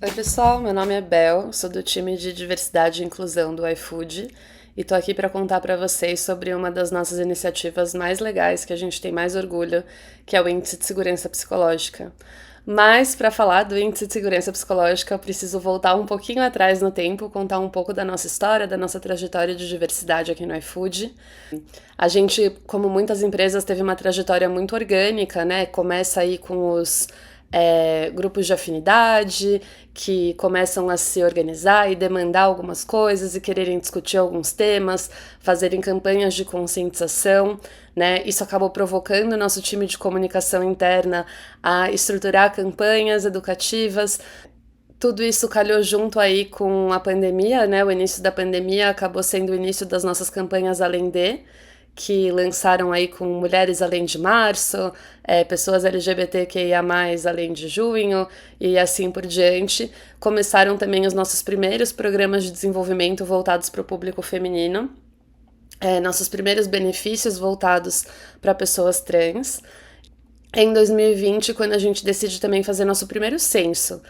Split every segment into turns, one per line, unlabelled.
Oi pessoal, meu nome é Bel, sou do time de diversidade e inclusão do iFood e tô aqui para contar para vocês sobre uma das nossas iniciativas mais legais que a gente tem mais orgulho, que é o Índice de Segurança Psicológica. Mas para falar do Índice de Segurança Psicológica, eu preciso voltar um pouquinho atrás no tempo, contar um pouco da nossa história, da nossa trajetória de diversidade aqui no iFood. A gente, como muitas empresas, teve uma trajetória muito orgânica, né? Começa aí com os grupos de afinidade que começam a se organizar e demandar algumas coisas e quererem discutir alguns temas, fazerem campanhas de conscientização, né? Isso acabou provocando o nosso time de comunicação interna a estruturar campanhas educativas. Tudo isso calhou junto aí com a pandemia, né? O início da pandemia acabou sendo o início das nossas campanhas Além de, que lançaram aí com Mulheres Além de Março, pessoas LGBTQIA+, além de junho, e assim por diante. Começaram também os nossos primeiros programas de desenvolvimento voltados para o público feminino, nossos primeiros benefícios voltados para pessoas trans. Em 2020, quando a gente decide também fazer nosso primeiro censo,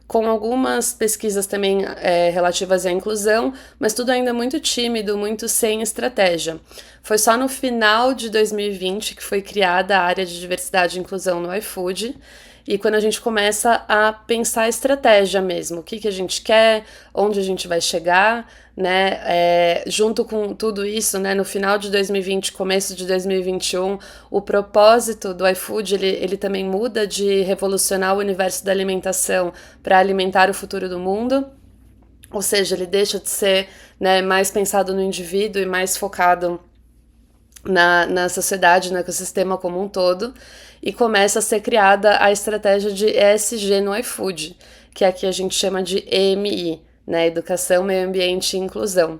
com algumas pesquisas também relativas à inclusão, mas tudo ainda muito tímido, muito sem estratégia. Foi só no final de 2020 que foi criada a área de diversidade e inclusão no iFood, e quando a gente começa a pensar a estratégia mesmo, o que a gente quer, onde a gente vai chegar, né? Junto com tudo isso, né? No final de 2020, começo de 2021, o propósito do iFood ele também muda de revolucionar o universo da alimentação para alimentar o futuro do mundo. Ou seja, ele deixa de ser, né, mais pensado no indivíduo e mais focado na sociedade, no ecossistema como um todo, e começa a ser criada a estratégia de ESG no iFood, que aqui a gente chama de EMI, né, Educação, Meio Ambiente e Inclusão.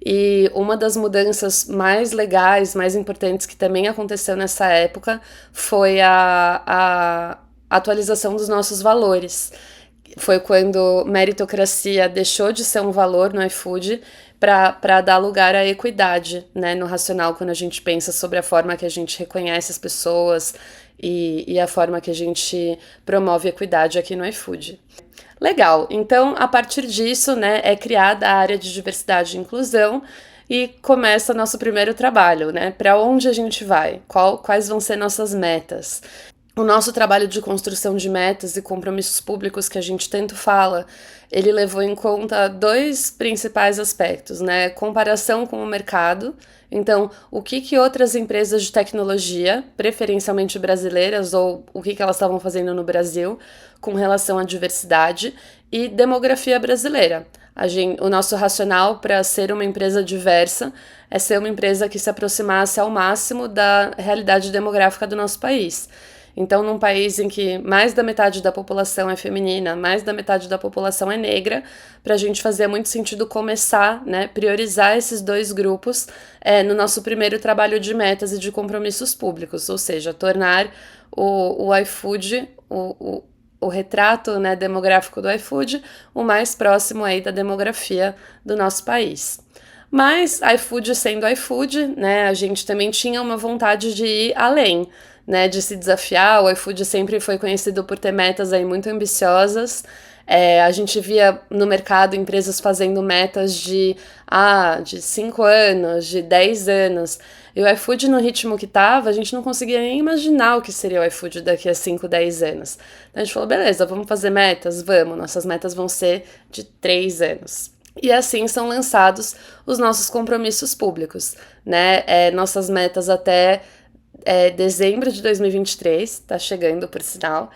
E uma das mudanças mais legais, mais importantes que também aconteceu nessa época foi a atualização dos nossos valores. Foi quando meritocracia deixou de ser um valor no iFood para dar lugar à equidade, né, no racional, quando a gente pensa sobre a forma que a gente reconhece as pessoas e a forma que a gente promove a equidade aqui no iFood. Legal, então a partir disso, né, é criada a área de diversidade e inclusão e começa nosso primeiro trabalho, né, para onde a gente vai, quais vão ser nossas metas. O nosso trabalho de construção de metas e compromissos públicos que a gente tanto fala, ele levou em conta dois principais aspectos, né? Comparação com o mercado. Então, o que outras empresas de tecnologia, preferencialmente brasileiras, ou o que elas estavam fazendo no Brasil com relação à diversidade, e demografia brasileira. O nosso racional para ser uma empresa diversa é ser uma empresa que se aproximasse ao máximo da realidade demográfica do nosso país. Então, num país em que mais da metade da população é feminina, mais da metade da população é negra, para a gente fazer muito sentido começar, né, priorizar esses dois grupos no nosso primeiro trabalho de metas e de compromissos públicos, ou seja, tornar o iFood, o retrato, né, demográfico do iFood, o mais próximo aí da demografia do nosso país. Mas iFood sendo iFood, né, a gente também tinha uma vontade de ir além, né, de se desafiar. O iFood sempre foi conhecido por ter metas aí muito ambiciosas. A gente via no mercado empresas fazendo metas de 5 anos, de 10 anos. E o iFood, no ritmo que estava, a gente não conseguia nem imaginar o que seria o iFood daqui a 5, 10 anos. Então a gente falou, beleza, vamos fazer metas? Vamos, nossas metas vão ser de 3 anos. E assim são lançados os nossos compromissos públicos, né? Nossas metas até dezembro de 2023, tá chegando por sinal,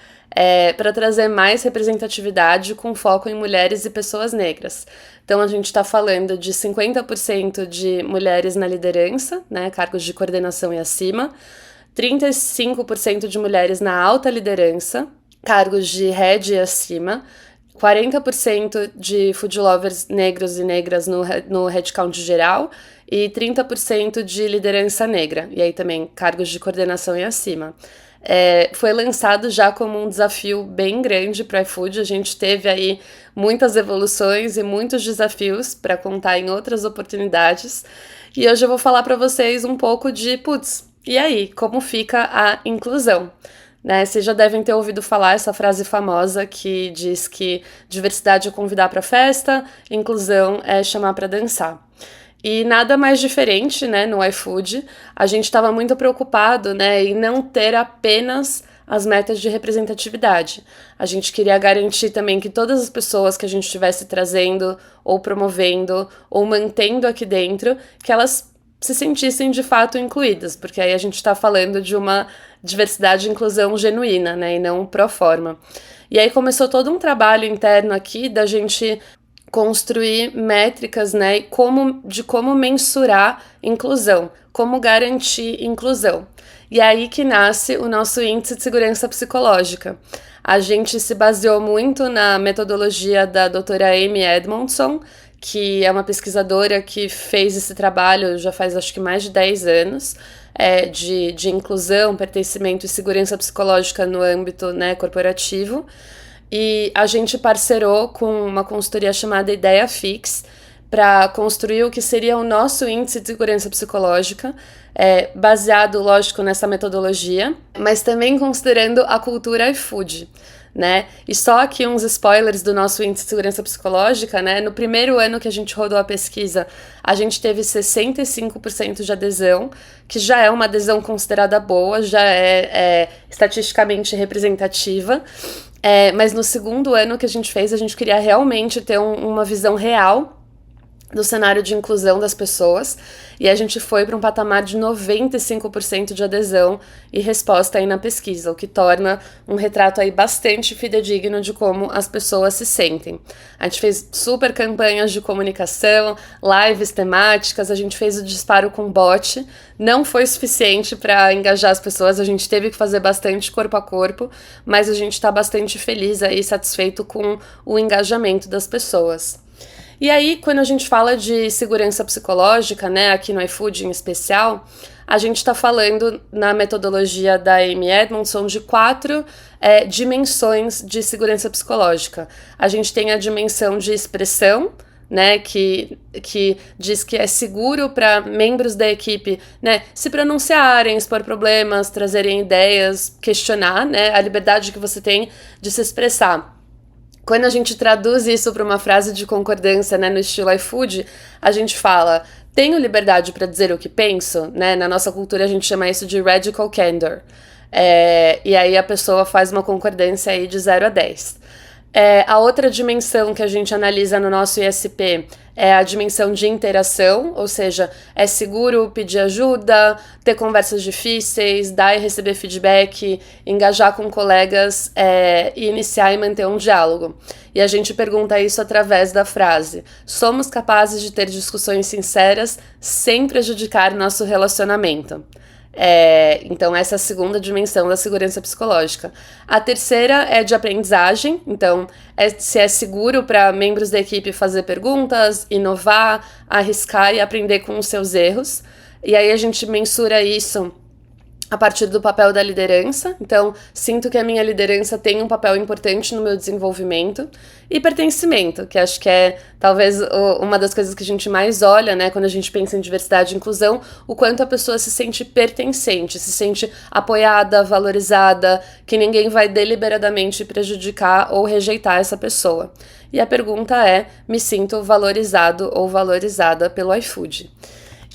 para trazer mais representatividade com foco em mulheres e pessoas negras. Então a gente está falando de 50% de mulheres na liderança, né, cargos de coordenação e acima, 35% de mulheres na alta liderança, cargos de head e acima, 40% de food lovers negros e negras no headcount geral e 30% de liderança negra, e aí também cargos de coordenação e acima. Foi lançado já como um desafio bem grande para o iFood. A gente teve aí muitas evoluções e muitos desafios para contar em outras oportunidades. E hoje eu vou falar para vocês um pouco de, e aí, como fica a inclusão? né? Vocês já devem ter ouvido falar essa frase famosa que diz que diversidade é convidar para festa, inclusão é chamar para dançar. E nada mais diferente, né, no iFood. A gente estava muito preocupado, né, em não ter apenas as metas de representatividade. A gente queria garantir também que todas as pessoas que a gente estivesse trazendo, ou promovendo, ou mantendo aqui dentro, que elas se sentissem de fato incluídas, porque aí a gente está falando de uma diversidade e inclusão genuína, né, e não pro forma. E aí começou todo um trabalho interno aqui da gente construir métricas, né, de como mensurar inclusão, como garantir inclusão. E é aí que nasce o nosso índice de segurança psicológica. A gente se baseou muito na metodologia da doutora Amy Edmondson, que é uma pesquisadora que fez esse trabalho já faz acho que mais de 10 anos, de inclusão, pertencimento e segurança psicológica no âmbito, né, corporativo. E a gente parcerou com uma consultoria chamada Ideia Fix para construir o que seria o nosso índice de segurança psicológica, baseado, lógico, nessa metodologia, mas também considerando a cultura iFood, né? E só aqui uns spoilers do nosso índice de segurança psicológica, né? No primeiro ano que a gente rodou a pesquisa, a gente teve 65% de adesão, que já é uma adesão considerada boa, já é estatisticamente representativa. Mas no segundo ano que a gente fez, a gente queria realmente ter uma visão real do cenário de inclusão das pessoas, e a gente foi para um patamar de 95% de adesão e resposta aí na pesquisa, o que torna um retrato aí bastante fidedigno de como as pessoas se sentem. A gente fez super campanhas de comunicação, lives temáticas, a gente fez o disparo com bot, não foi suficiente para engajar as pessoas, a gente teve que fazer bastante corpo a corpo, mas a gente está bastante feliz aí, satisfeito com o engajamento das pessoas. E aí, quando a gente fala de segurança psicológica, né, aqui no iFood em especial, a gente está falando na metodologia da Amy Edmondson de 4 dimensões de segurança psicológica. A gente tem a dimensão de expressão, né, que diz que é seguro para membros da equipe, né, se pronunciarem, expor problemas, trazerem ideias, questionar, né, a liberdade que você tem de se expressar. Quando a gente traduz isso para uma frase de concordância, né, no estilo iFood, a gente fala, tenho liberdade para dizer o que penso, né? Na nossa cultura a gente chama isso de radical candor. E aí a pessoa faz uma concordância aí de 0 a 10. A outra dimensão que a gente analisa no nosso ISP é a dimensão de interação, ou seja, é seguro pedir ajuda, ter conversas difíceis, dar e receber feedback, engajar com colegas e iniciar e manter um diálogo. E a gente pergunta isso através da frase: somos capazes de ter discussões sinceras sem prejudicar nosso relacionamento. Então essa é a segunda dimensão da segurança psicológica. A terceira é de aprendizagem, então se é seguro para membros da equipe fazer perguntas, inovar, arriscar e aprender com os seus erros. E aí a gente mensura isso a partir do papel da liderança, então sinto que a minha liderança tem um papel importante no meu desenvolvimento, e pertencimento, que acho que é talvez uma das coisas que a gente mais olha, né, quando a gente pensa em diversidade e inclusão, o quanto a pessoa se sente pertencente, se sente apoiada, valorizada, que ninguém vai deliberadamente prejudicar ou rejeitar essa pessoa. E a pergunta é, me sinto valorizado ou valorizada pelo iFood?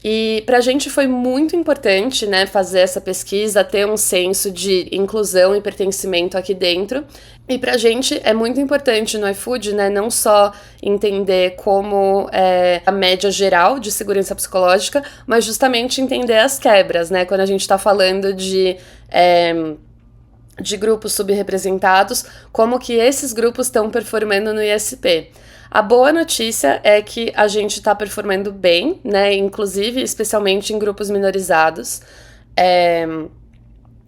E pra gente foi muito importante, né, fazer essa pesquisa, ter um senso de inclusão e pertencimento aqui dentro. E pra gente é muito importante no iFood, né, não só entender como é a média geral de segurança psicológica, mas justamente entender as quebras, né, quando a gente tá falando de grupos subrepresentados, como que esses grupos estão performando no ISP. A boa notícia é que a gente está performando bem, né? Inclusive, especialmente em grupos minorizados.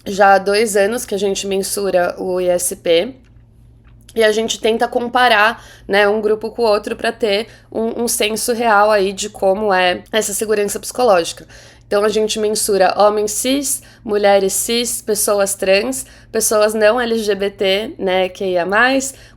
Já há 2 anos que a gente mensura o ISP. e a gente tenta comparar, né, um grupo com o outro para ter um senso real aí de como é essa segurança psicológica. Então a gente mensura homens cis, mulheres cis, pessoas trans, pessoas não LGBT, né, QIA+,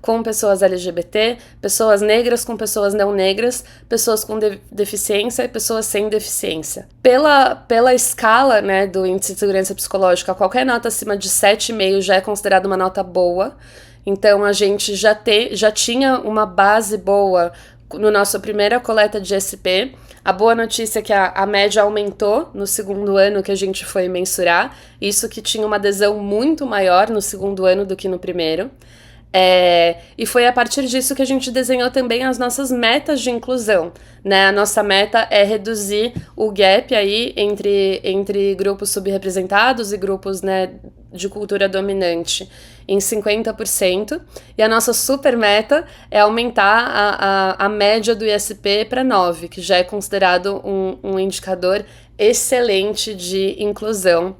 com pessoas LGBT, pessoas negras com pessoas não negras, pessoas com deficiência e pessoas sem deficiência. Pela escala, né, do índice de segurança psicológica, qualquer nota acima de 7,5 já é considerada uma nota boa. Então a gente já tinha uma base boa no nossa primeira coleta de SP. A boa notícia é que a média aumentou no segundo ano que a gente foi mensurar, isso que tinha uma adesão muito maior no segundo ano do que no primeiro. E foi a partir disso que a gente desenhou também as nossas metas de inclusão, né? A nossa meta é reduzir o gap aí entre grupos subrepresentados e grupos, né, de cultura dominante em 50%, e a nossa super meta é aumentar a média do ISP para 9, que já é considerado um indicador excelente de inclusão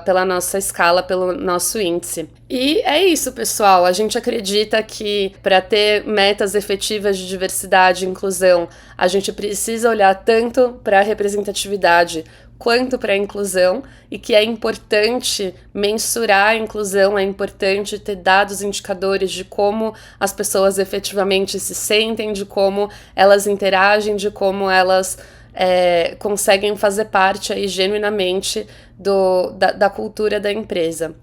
pela nossa escala, pelo nosso índice. E é isso, pessoal. A gente acredita que para ter metas efetivas de diversidade e inclusão, a gente precisa olhar tanto para a representatividade quanto para a inclusão, e que é importante mensurar a inclusão, é importante ter dados indicadores de como as pessoas efetivamente se sentem, de como elas interagem, de como elas conseguem fazer parte aí genuinamente da cultura da empresa.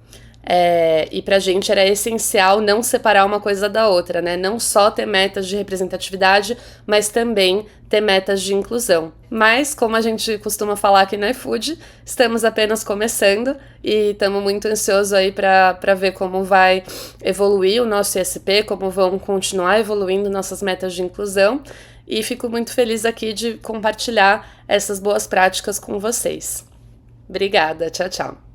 E pra gente era essencial não separar uma coisa da outra, né? Não só ter metas de representatividade, mas também ter metas de inclusão. Mas, como a gente costuma falar aqui no iFood, estamos apenas começando e estamos muito ansiosos aí para ver como vai evoluir o nosso ISP, como vão continuar evoluindo nossas metas de inclusão. E fico muito feliz aqui de compartilhar essas boas práticas com vocês. Obrigada, tchau, tchau.